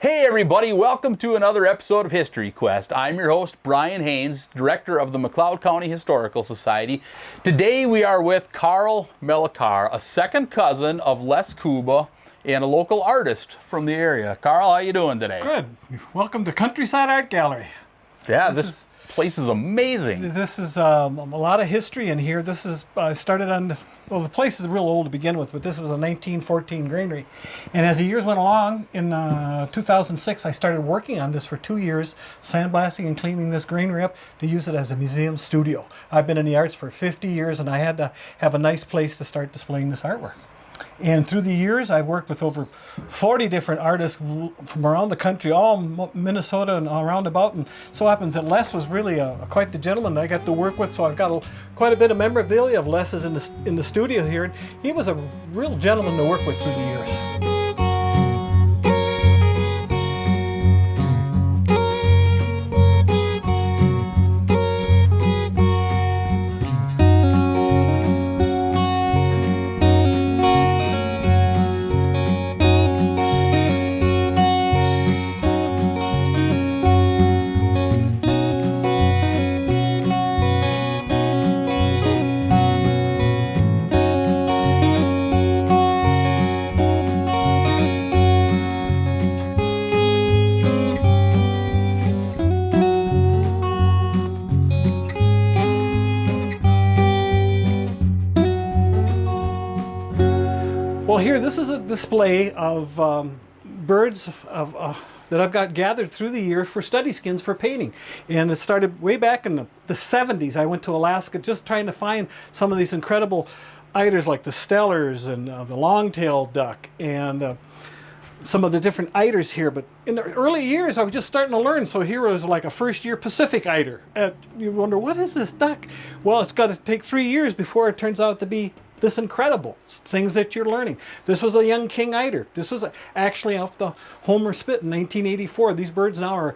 Hey everybody, welcome to another episode of History Quest. I'm your host, Brian Haynes, Director of the McLeod County Historical Society. Today we are with Carl Melekar, a second cousin of Les Kuba and a local artist from the area. Carl, how you doing today? Good. Welcome to Countryside Art Gallery. Yeah, this place is amazing. This is a lot of history in here. This is started on, well, the place is real old to begin with, but this was a 1914 granary. And as the years went along, in 2006, I started working on this for 2 years, sandblasting and cleaning this granary up to use it as a museum studio. I've been in the arts for 50 years, and I had to have a nice place to start displaying this artwork. And through the years, I've worked with over 40 different artists from around the country, all Minnesota and all around about. And so happens that Les was really quite the gentleman that I got to work with. So I've got quite a bit of memorabilia of Les's in the studio here. And he was a real gentleman to work with through the years. Well, here, this is a display of birds that I've got gathered through the year for study skins for painting. And it started way back in the 70s. I went to Alaska just trying to find some of these incredible eiders like the Stellers and the long-tailed duck and some of the different eiders here. But in the early years, I was just starting to learn. So here was like a first-year Pacific eider. You wonder, what is this duck? Well, it's got to take 3 years before it turns out to be this incredible things that you're learning. This was a young king eider. This was actually off the Homer Spit in 1984. These birds now are,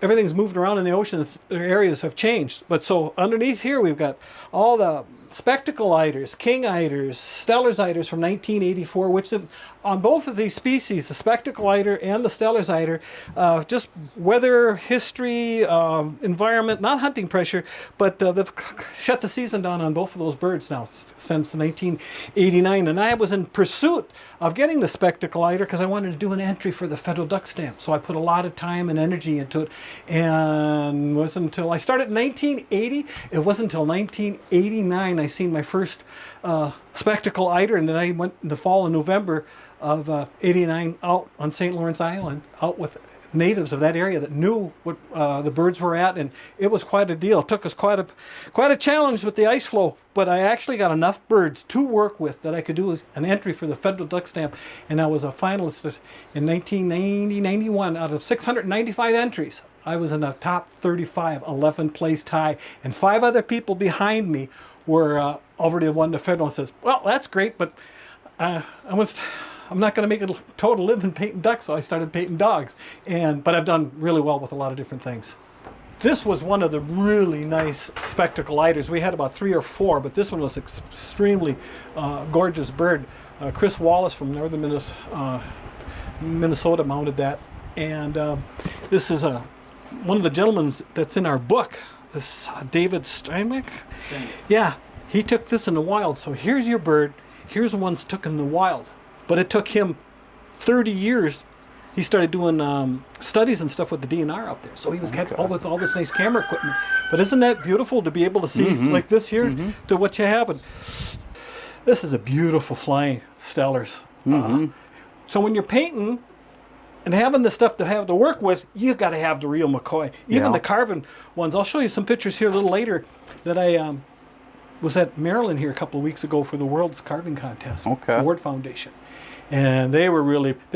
everything's moved around in the ocean. Their areas have changed. But so underneath here, we've got all the spectacle eiders, king eiders, Steller's eiders from 1984, which on both of these species, the spectacle eider and the Steller's eider, just weather, history, environment, not hunting pressure, but they've shut the season down on both of those birds now since 1989. And I was in pursuit of getting the spectacle eider because I wanted to do an entry for the federal duck stamp. So I put a lot of time and energy into it, and it wasn't until I started in 1980. It wasn't until 1989 I seen my first spectacle eider, and then I went in the fall in November of 89 out on St. Lawrence Island, out with natives of that area that knew what the birds were at, and it was quite a deal. It took us quite a challenge with the ice flow, but I actually got enough birds to work with that I could do an entry for the federal duck stamp, and I was a finalist in 1990-91 out of 695 entries. I was in the top 35, 11th place tie, and 5 other people behind me were already won the federal. And says, well, that's great, but I'm not going to make a total living painting ducks, so I started painting dogs. But I've done really well with a lot of different things. This was one of the really nice spectacle eiders. We had about 3 or 4, but this one was extremely gorgeous bird. Chris Wallace from northern Minnesota mounted that. And this is one of the gentlemen that's in our book. This David Steinbeck. Yeah, he took this in the wild. So here's your bird. Here's the ones took in the wild. But it took him 30 years. He started doing studies and stuff with the DNR up there. So he was with all this nice camera equipment. But isn't that beautiful to be able to see like this here to what you have? And this is a beautiful flying Stellers. So when you're painting and having the stuff to have to work with, you've got to have the real McCoy. Even the carving ones. I'll show you some pictures here a little later that I was at Maryland here a couple of weeks ago for the World's Carving Contest. The Ward Foundation. And they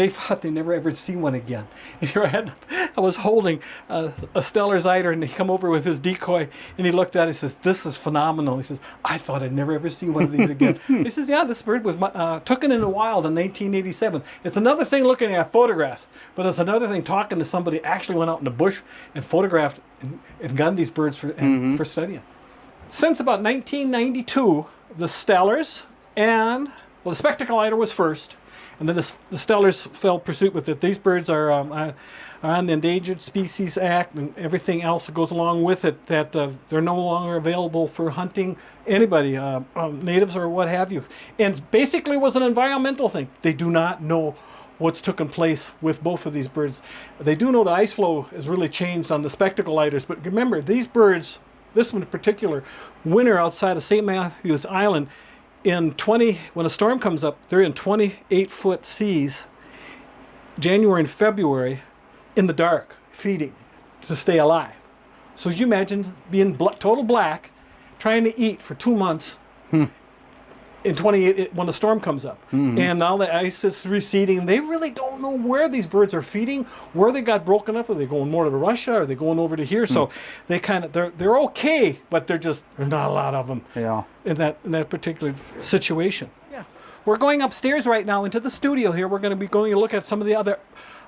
thought they'd never ever see one again. And here I was holding a Steller's eider, and he come over with his decoy, and he looked at it and says, this is phenomenal. He says, I thought I'd never ever see one of these again. He says, yeah, this bird was taken in the wild in 1987. It's another thing looking at photographs, but it's another thing talking to somebody who actually went out in the bush and photographed and gunned these birds for studying. Since about 1992, the Stellers and, well, the spectacle eider was first, and then the Stellers fell pursuit with it. These birds are on the Endangered Species Act and everything else that goes along with it, that they're no longer available for hunting anybody, natives or what have you. And basically was an environmental thing. They do not know what's taken place with both of these birds. They do know the ice flow has really changed on the spectacle lighters, but remember, these birds, this one in particular, winter outside of St. Matthews Island when a storm comes up, they're in 28-foot seas, January and February, in the dark, feeding to stay alive. So you imagine being total black, trying to eat for 2 months in 28 when the storm comes up. And now the ice is receding. They really don't know where these birds are feeding, where they got broken up. Are they going more to Russia? Are they going over to here? So they they're okay, but there's not a lot of them in that particular situation. Yeah. We're going upstairs right now into the studio here. We're going to be going to look at some of the other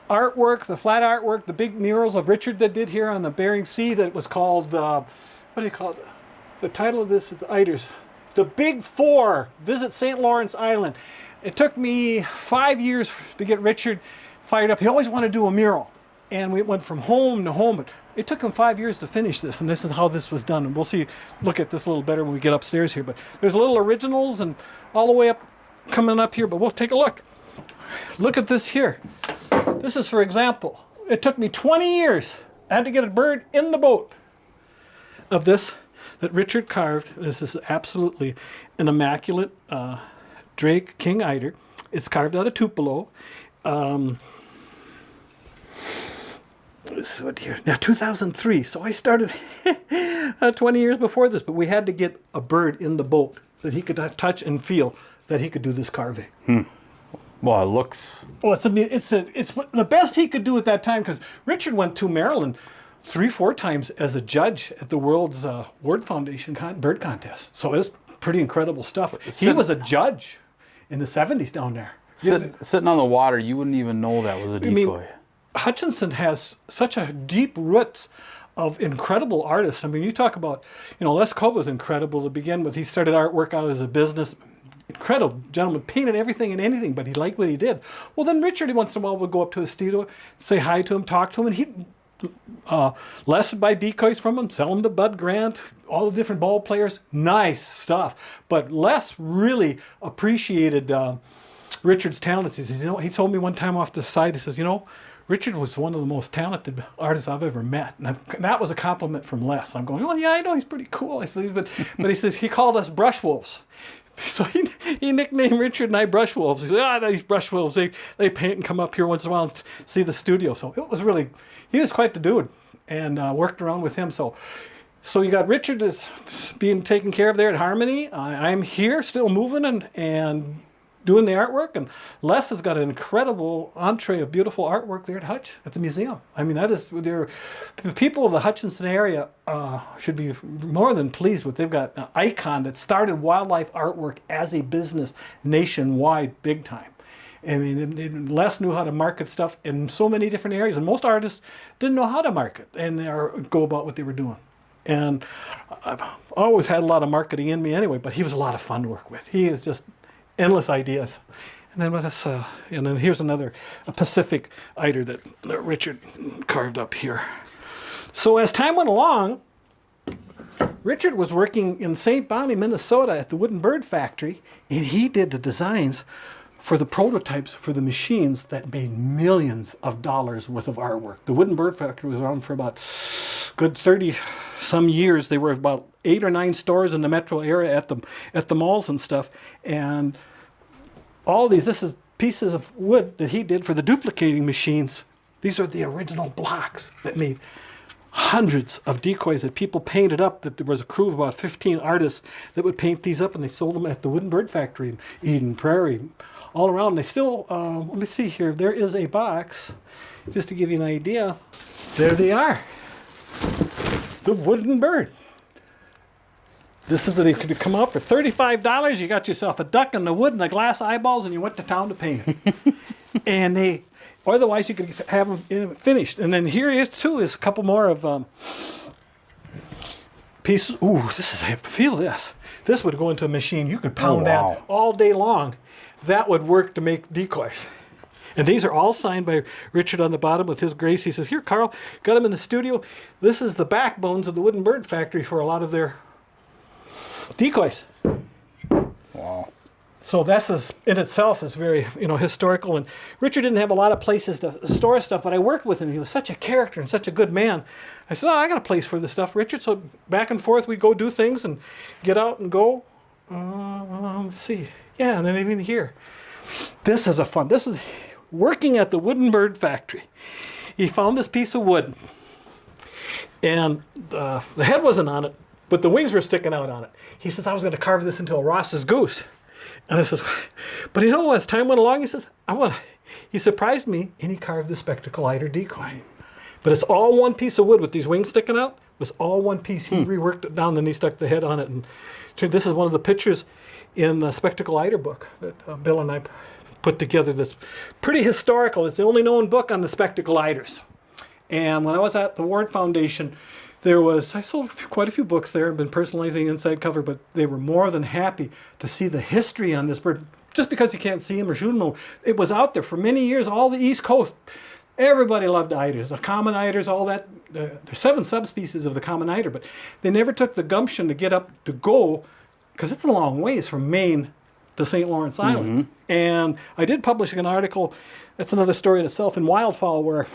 artwork, the flat artwork, the big murals of Richard that did here on the Bering Sea that was called, what do you call it? The title of this is Eiders. The Big Four, Visit St. Lawrence Island. It took me 5 years to get Richard fired up. He always wanted to do a mural. And we went from home to home. But it took him 5 years to finish this. And this is how this was done. And we'll look at this a little better when we get upstairs here. But there's little originals and all the way up, coming up here. But we'll take a look. Look at this here. This is, for example, it took me 20 years. I had to get a bird in the boat of this that Richard carved. This is absolutely an immaculate Drake King Eider. It's carved out of Tupelo. What year? Now, 2003. So I started 20 years before this, but we had to get a bird in the boat that he could touch and feel that he could do this carving. Well, it looks... Well, it's the best he could do at that time, because Richard went to Maryland 3-4 times as a judge at the World's Ward Foundation bird contest. So it's pretty incredible stuff. He was a judge in the 70s down there. Sitting on the water, you wouldn't even know that was a decoy. I mean, Hutchinson has such a deep roots of incredible artists. I mean, you talk about, Les Coe was incredible to begin with. He started artwork out as a business. Incredible gentleman, painted everything and anything, but he liked what he did. Well, then Richard, once in a while, would go up to the studio, say hi to him, talk to him, and Les would buy decoys from him, sell them to Bud Grant, all the different ball players. Nice stuff. But Les really appreciated Richard's talents. He says, he told me one time off the side, he says, Richard was one of the most talented artists I've ever met. And that was a compliment from Les. I'm going, oh, yeah, I know, he's pretty cool. I said, but he says, he called us brush wolves. So he nicknamed Richard and I brush wolves. He said, these brush wolves, they paint and come up here once in a while and see the studio. So it was really, he was quite the dude, and worked around with him. So you got Richard is being taken care of there at Harmony. I'm here still moving and doing the artwork, and Les has got an incredible entree of beautiful artwork there at Hutch at the museum. I mean, the people of the Hutchinson area should be more than pleased with. They've got an icon that started wildlife artwork as a business nationwide, big time. I mean, Les knew how to market stuff in so many different areas, and most artists didn't know how to market and go about what they were doing. And I've always had a lot of marketing in me anyway, but he was a lot of fun to work with. He is just endless ideas. And then here's a Pacific eider that Richard carved up here. So as time went along, Richard was working in St. Bonnie, Minnesota at the Wooden Bird Factory, and he did the designs for the prototypes for the machines that made millions of dollars worth of artwork. The Wooden Bird Factory was around for about good 30 some years. They were about 8 or 9 stores in the metro area at the malls and stuff. And all this is pieces of wood that he did for the duplicating machines. These are the original blocks that made hundreds of decoys that people painted up. That there was a crew of about 15 artists that would paint these up, and they sold them at the Wooden Bird Factory in Eden Prairie, all around. They still, let me see here, there is a box, just to give you an idea. There they are. The Wooden Bird. This is they could come out for $35. You got yourself a duck in the wood and the glass eyeballs, and you went to town to paint it. And otherwise you could have them finished. And then here is a couple more of pieces. Ooh, feel this. This would go into a machine. You could pound that all day long. that would work to make decoys. And these are all signed by Richard on the bottom with his grace. He says, here, Carl, got them in the studio. This is the backbones of the Wooden Bird Factory for a lot of their decoys. Wow. So this is, in itself, is very, historical. And Richard didn't have a lot of places to store stuff, but I worked with him. He was such a character and such a good man. I said, I got a place for this stuff, Richard. So back and forth, we go do things and get out and go. Let's see. Yeah, and then even here. This is working at the Wooden Bird Factory. He found this piece of wood, and the head wasn't on it, but the wings were sticking out on it. He says, I was going to carve this into a Ross's goose. And I says, but as time went along, he says, he surprised me, and he carved the spectacle eider decoy. But it's all one piece of wood with these wings sticking out. It was all one piece. He reworked it down, and he stuck the head on it. And this is one of the pictures in the Spectacle Eider book that Bill and I put together that's pretty historical. It's the only known book on the Spectacle Eiders. And when I was at the Ward Foundation, I sold quite a few books there. I've been personalizing the inside cover, but they were more than happy to see the history on this bird. Just because you can't see him or shoot him, it was out there for many years, all the East Coast. Everybody loved eiders, the common eiders, all that. There's 7 subspecies of the common eider, but they never took the gumption to get up to go, because it's a long ways from Maine to St. Lawrence Island. And I did publish an article, that's another story in itself, in Wildfowl, where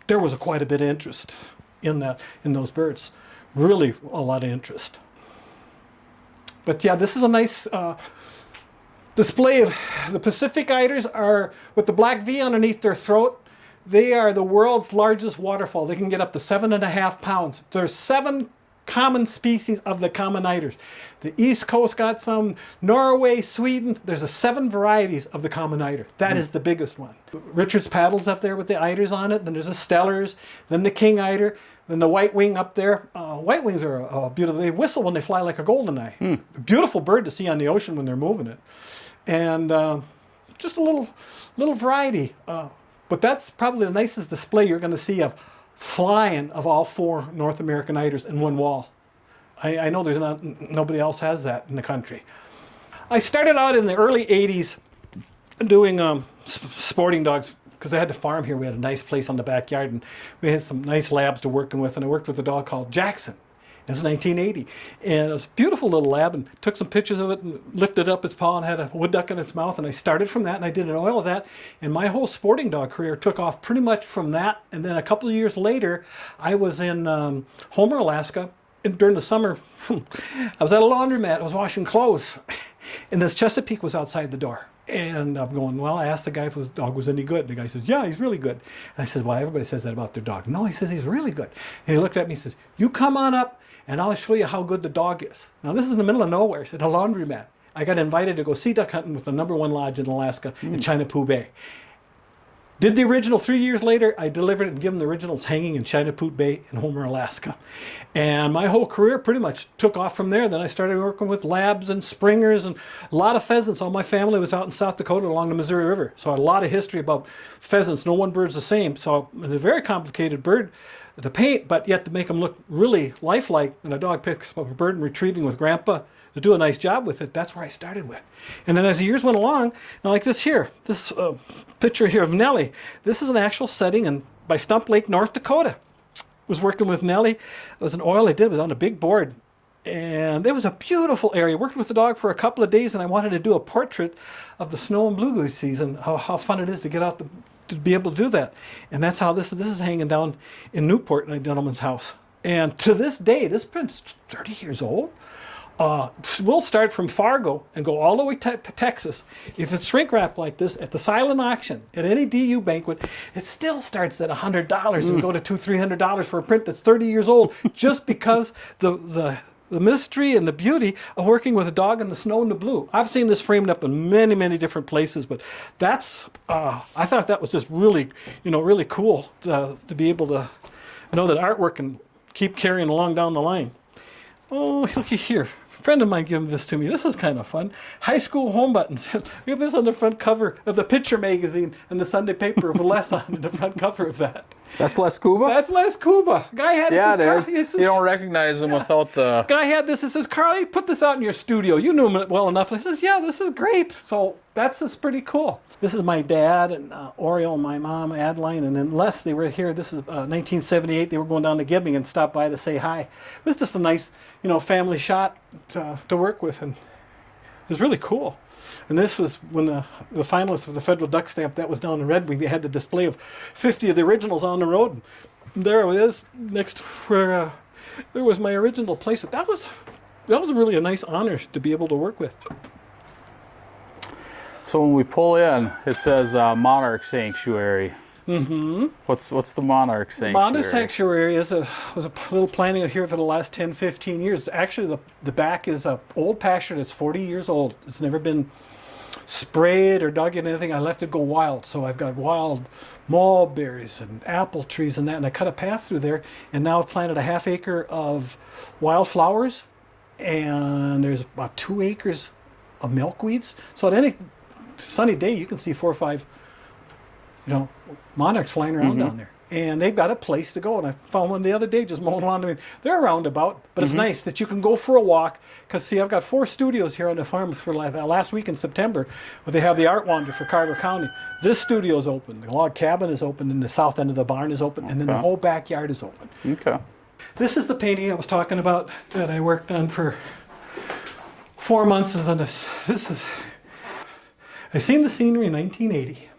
there was quite a bit of interest in those birds. Really a lot of interest. But yeah, this is a nice display of the Pacific eiders are with the black V underneath their throat. They are the world's largest waterfowl. They can get up to 7.5 pounds. There's 7 common species of the common eiders. The East Coast got some, Norway, Sweden. There's 7 varieties of the common eider. That is the biggest one. Richard's paddles up there with the eiders on it. Then there's a Stellars, then the king eider, then the white wing up there. White wings are beautiful. They whistle when they fly like a goldeneye. Beautiful bird to see on the ocean when they're moving it. And just a little variety. But that's probably the nicest display you're going to see of flying of all 4 North American eiders in one wall. I know there's nobody else has that in the country. I started out in the early 80s doing sporting dogs, because I had to farm here. We had a nice place on the backyard, and we had some nice labs to working with, and I worked with a dog called Jackson. It was 1980, and it was a beautiful little lab, and took some pictures of it and lifted up its paw and had a wood duck in its mouth, and I started from that, and I did an oil of that, and my whole sporting dog career took off pretty much from that. And then a couple of years later, I was in Homer, Alaska, and during the summer, I was at a laundromat, I was washing clothes, and this Chesapeake was outside the door. And I'm going, well, I asked the guy if his dog was any good. And the guy says, yeah, he's really good. And I said, well, everybody says that about their dog. No, he says he's really good. And he looked at me and says, you come on up and I'll show you how good the dog is. Now, this is in the middle of nowhere. It's at a laundromat. I got invited to go sea duck hunting with the #1 lodge in Alaska in Chinapu Bay. Did the original 3 years later. I delivered it and gave them the originals hanging in Chinapu Bay in Homer, Alaska. And my whole career pretty much took off from there. Then I started working with labs and springers and a lot of pheasants. All my family was out in South Dakota along the Missouri River. So I had a lot of history about pheasants. No one bird's the same. So it's a very complicated bird to paint, but yet to make them look really lifelike. And a dog picks up a bird and retrieving with grandpa to do a nice job with it. That's where I started with. And then as the years went along, like this here, this picture here of Nellie, this is an actual setting by Stump Lake, North Dakota. Was working with Nellie. It was an oil I did. It was on a big board. And it was a beautiful area. Worked with the dog for a couple of days, and I wanted to do a portrait of the snow and blue goose season, how fun it is to get out to be able to do that. And that's how this is hanging down in Newport in a gentleman's house. And to this day, this print's 30 years old. We'll start from Fargo and go all the way to Texas. If it's shrink wrapped like this at the silent auction at any DU banquet, it still starts at $100 and go to $200-300 for a print that's 30 years old, just because the mystery and the beauty of working with a dog in the snow and the blue. I've seen this framed up in many different places, but that's I thought that was just really really cool to be able to know that artwork can keep carrying along down the line. Oh, looky here. A friend of mine gave this to me. This is kind of fun. High school home buttons. Look at this on the front cover of the Picture magazine and the Sunday paper with less on the front cover of that. That's Les Cuba? That's Les Cuba. Guy had this. Yeah, it is. This You don't recognize him without the... Guy had this and says, Carl, you put this out in your studio. You knew him well enough. And he says, yeah, this is great. So that's just pretty cool. This is my dad and Oriole and my mom, Adeline, and then Les. They were here. This is 1978. They were going down to Gibbing and stopped by to say hi. It was just a nice, family shot to work with, and it was really cool. And this was when the finalists of the Federal Duck Stamp, that was down in Red Wing. They had the display of 50 of the originals on the road. And there it is, next where there was my original place. That was really a nice honor to be able to work with. So when we pull in, it says Monarch Sanctuary. Mm-hmm. What's the Monarch Sanctuary? Monarch Sanctuary was a little planting here for the last 10, 15 years. Actually, the back is an old pasture that's 40 years old. It's never been sprayed or dug in anything. I left it go wild. So I've got wild mulberries and apple trees and that. And I cut a path through there. And now I've planted a half acre of wildflowers. And there's about 2 acres of milkweeds. So at any sunny day, you can see 4 or 5 monarchs flying around down there. And they've got a place to go. And I found one the other day just mowing lawn. I mean, they're a roundabout, but it's nice that you can go for a walk. Because, see, I've got 4 studios here on the farm for last week in September, where they have the Art Wander for Carver County. This studio is open. The log cabin is open, and the south end of the barn is open, and then the whole backyard is open. Okay. This is the painting I was talking about that I worked on for 4 months. I seen the scenery in 1980.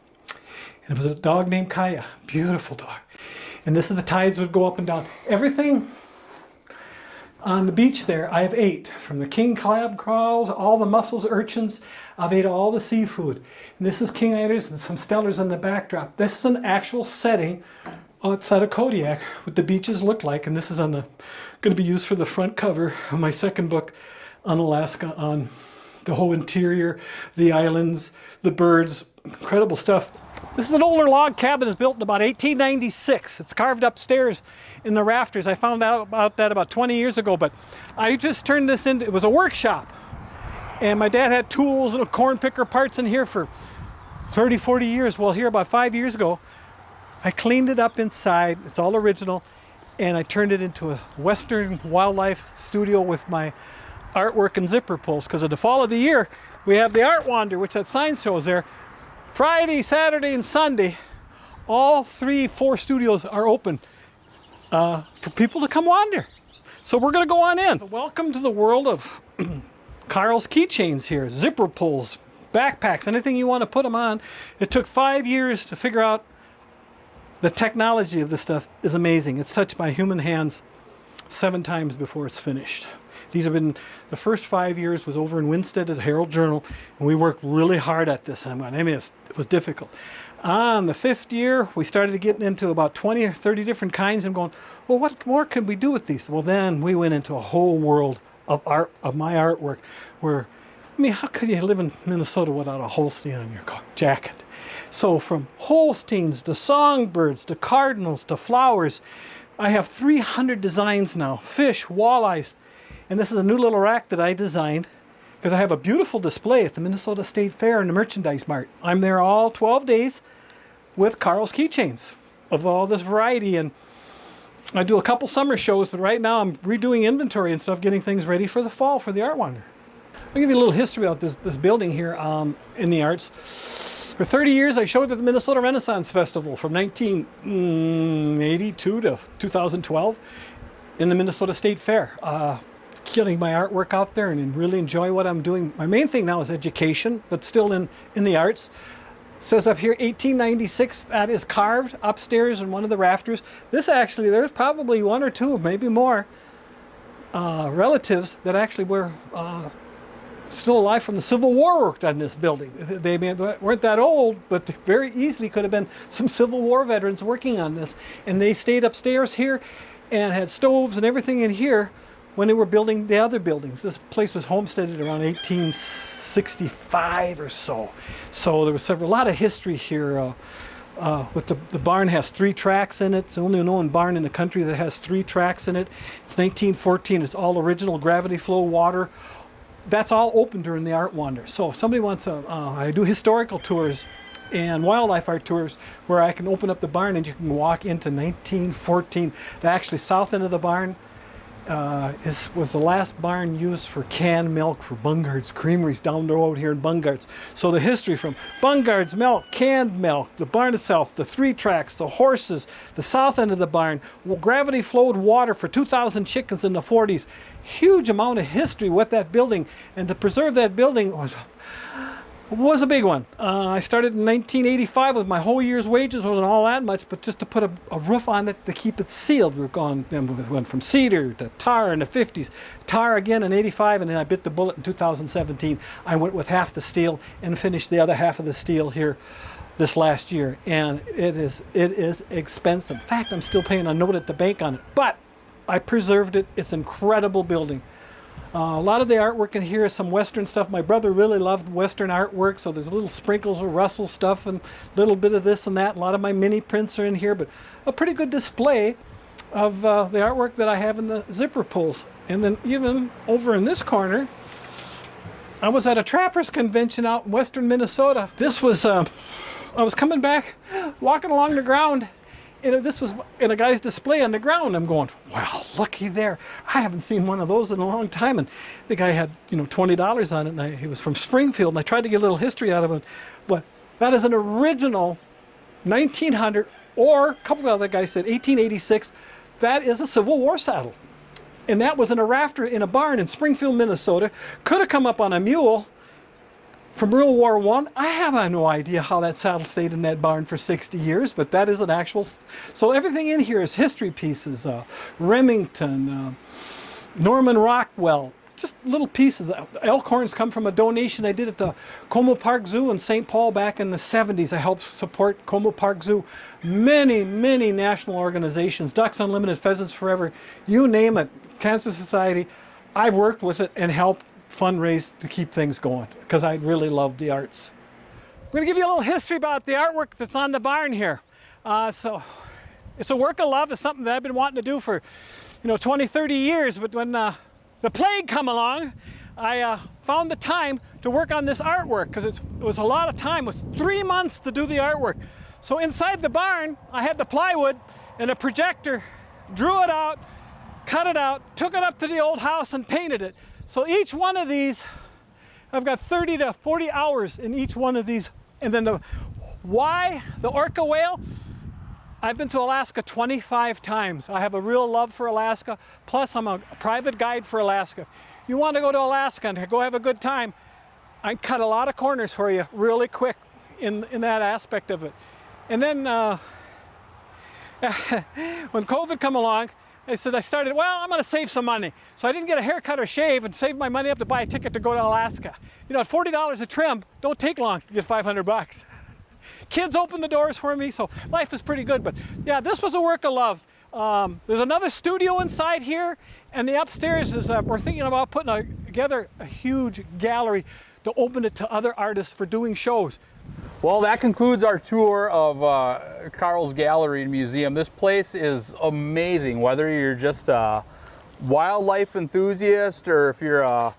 And it was a dog named Kaya, beautiful dog. And this is the tides would go up and down. Everything on the beach there, I've ate. From the king crab crawls, all the mussels, urchins, I've ate all the seafood. And this is king eiders and some stellars in the backdrop. This is an actual setting outside of Kodiak, what the beaches look like. And this is going to be used for the front cover of my second book on Alaska, on the whole interior, the islands, the birds, incredible stuff. This is an older log cabin. It's built in about 1896. It's carved upstairs in the rafters. I found out about that about 20 years ago, but I just turned this into, it was a workshop. And my dad had tools and corn picker parts in here for 30, 40 years. Well, here about 5 years ago, I cleaned it up inside. It's all original. And I turned it into a Western wildlife studio with my artwork and zipper pulls. Because at the fall of the year, we have the Art Wander, which that sign shows there. Friday, Saturday, and Sunday, all 3, 4 studios are open for people to come wander. So we're going to go on in. So welcome to the world of Carl's keychains here. Zipper pulls, backpacks, anything you want to put them on. It took 5 years to figure out the technology of this stuff is amazing. It's touched by human hands 7 times before it's finished. These have been, the first 5 years was over in Winstead at the Herald Journal, and we worked really hard at this. It was difficult. On the 5th year, we started getting into about 20 or 30 different kinds and going, well, what more could we do with these? Well, then we went into a whole world of art, of my artwork, where, how could you live in Minnesota without a Holstein on your jacket? So from Holsteins to songbirds to cardinals to flowers, I have 300 designs now, fish, walleyes. And this is a new little rack that I designed because I have a beautiful display at the Minnesota State Fair in the Merchandise Mart. I'm there all 12 days with Carl's keychains of all this variety. And I do a couple summer shows, but right now I'm redoing inventory and stuff, getting things ready for the fall for the Art Wander. I'll give you a little history about this building here in the arts. For 30 years, I showed at the Minnesota Renaissance Festival from 1982 to 2012 in the Minnesota State Fair. Getting my artwork out there and really enjoy what I'm doing. My main thing now is education, but still in the arts. It says up here 1896, that is carved upstairs in one of the rafters. This actually, there's probably 1 or 2, maybe more, relatives that actually were still alive from the Civil War worked on this building. They weren't that old, but very easily could have been some Civil War veterans working on this. And they stayed upstairs here and had stoves and everything in here when they were building the other buildings. This place was homesteaded around 1865 or so. So there was a lot of history here. With the barn has 3 tracks in it. It's the only known barn in the country that has 3 tracks in it. It's 1914. It's all original gravity flow water. That's all open during the Art Wander. So if somebody wants I do historical tours and wildlife art tours where I can open up the barn and you can walk into 1914. The actually south end of the barn was the last barn used for canned milk for Bungard's Creameries down the road here in Bungard's. So the history from Bungard's milk, canned milk, the barn itself, the 3 tracks, the horses, the south end of the barn, gravity flowed water for 2,000 chickens in the 40s. Huge amount of history with that building, and to preserve that building was a big one. I started in 1985 with my whole year's wages, wasn't all that much, but just to put a roof on it to keep it sealed. We went from cedar to tar in the 50s, tar again in 85, and then I bit the bullet in 2017. I went with half the steel and finished the other half of the steel here this last year, and it is expensive. In fact, I'm still paying a note at the bank on it, but I preserved it. It's an incredible building. A lot of the artwork in here is some Western stuff. My brother really loved Western artwork, so there's little sprinkles of Russell stuff and a little bit of this and that. A lot of my mini prints are in here, but a pretty good display of the artwork that I have in the zipper pulls. And then even over in this corner, I was at a trappers convention out in western Minnesota. This was, I was coming back, walking along the ground, and this was in a guy's display on the ground. I'm going, wow, looky there. I haven't seen one of those in a long time. And the guy had, $20 on it, and he was from Springfield, and I tried to get a little history out of it. But that is an original 1900, or a couple of other guys said 1886. That is a Civil War saddle. And that was in a rafter in a barn in Springfield, Minnesota. Could have come up on a mule from World War I. I have no idea how that saddle stayed in that barn for 60 years, but that is an actual. So everything in here is history pieces. Remington, Norman Rockwell, just little pieces. Elk horns come from a donation I did at the Como Park Zoo in St. Paul back in the 70s. I helped support Como Park Zoo. Many, many national organizations, Ducks Unlimited, Pheasants Forever, you name it, Cancer Society. I've worked with it and helped fundraise to keep things going because I really love the arts. I'm going to give you a little history about the artwork that's on the barn here. So it's a work of love. It's something that I've been wanting to do for 20, 30 years, but when the plague come along, I found the time to work on this artwork because it was a lot of time. It was 3 months to do the artwork. So inside the barn, I had the plywood and a projector, drew it out, cut it out, took it up to the old house and painted it. So each one of these, I've got 30 to 40 hours in each one of these. And then the orca whale, I've been to Alaska 25 times. I have a real love for Alaska. Plus, I'm a private guide for Alaska. If you want to go to Alaska and go have a good time, I can cut a lot of corners for you really quick in that aspect of it. And then when COVID come along, I started, I'm going to save some money. So I didn't get a haircut or shave and save my money up to buy a ticket to go to Alaska. At $40 a trim, don't take long to get $500. Kids opened the doors for me, so life is pretty good. But yeah, this was a work of love. There's another studio inside here, and the upstairs is, we're thinking about putting together a huge gallery to open it to other artists for doing shows. Well, that concludes our tour of Carl's Gallery and Museum. This place is amazing, whether you're just a wildlife enthusiast or if you're a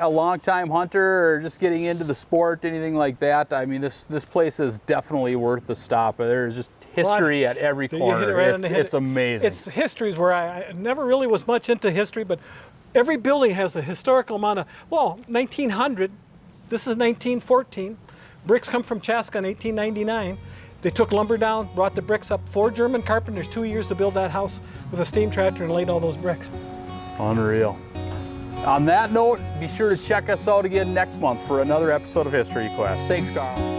longtime hunter or just getting into the sport, anything like that. I mean, this place is definitely worth the stop. There's just history at every corner. It's amazing. It's histories where I never really was much into history, but every building has a historical amount of, 1900, this is 1914. Bricks come from Chaska in 1899. They took lumber down, brought the bricks up. 4 German carpenters, 2 years to build that house with a steam tractor and laid all those bricks. Unreal. On that note, be sure to check us out again next month for another episode of History Quest. Thanks, Carl.